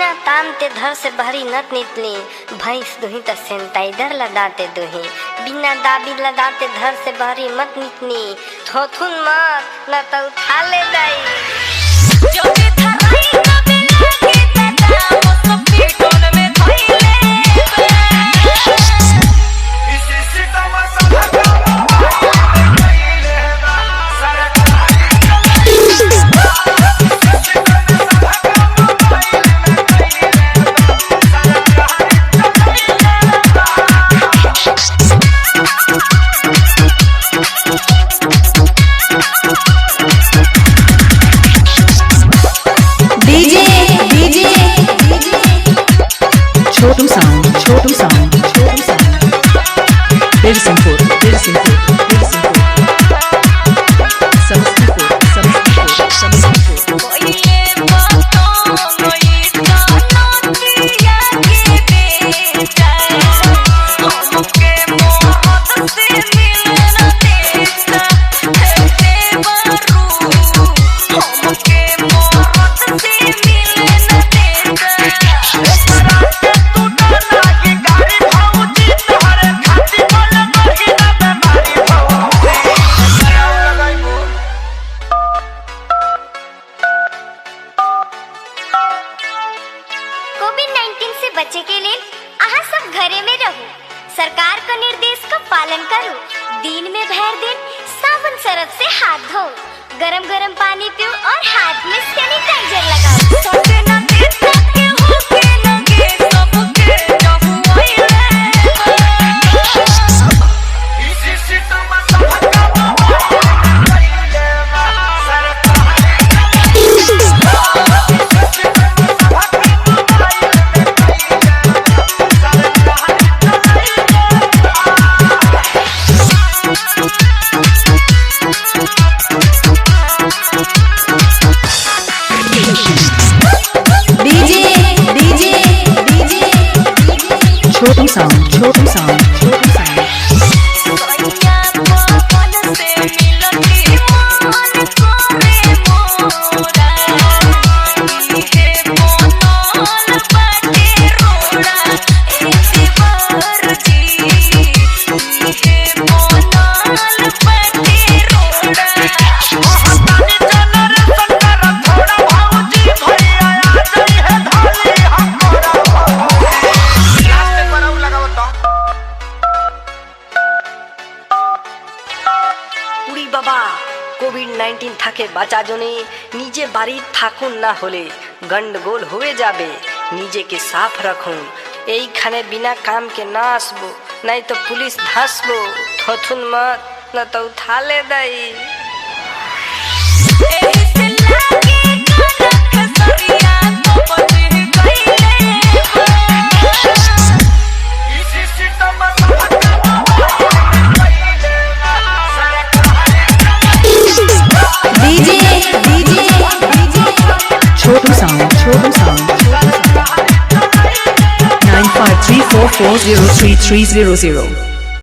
बिना ताम ते धर से बहरी नत नितली, भैंस दुही त सैनिटाइजर लगाते दुही, बिना दाबी लगाते धर से बहरी मत नितनी, थोथुन मत न तो उठा ले दाई। जो भी धराई कभी लागे दादा वो सब पीटोन में धइले इसी सितम सब छोटू साउंड बिरसिंहपुर समस्तीपुर कोविड-19 से बचे के लिए आहा सब घरे में रहो, सरकार का निर्देश का पालन करो, दिन में भर दिन साबुन सरफ से हाथ धो, गरम गरम पानी पियो और हाथ में सैनिटाइजर लगाओ। सबके ना के होके लगे सबके जहु इसी सितम छोटू साउंड बाबा कोविड-19 থাকে বাঁচা জনে নিজে বাড়ি থাকুন না হলে গন্ডগোল হয়ে যাবে নিজেকে সাফ রাখুন এইখানে বিনা কাম के ना আসবো नहीं तो पुलिस धासबो थोथुन मत न तो उठा ले दाई छोटू साउंड 9534403300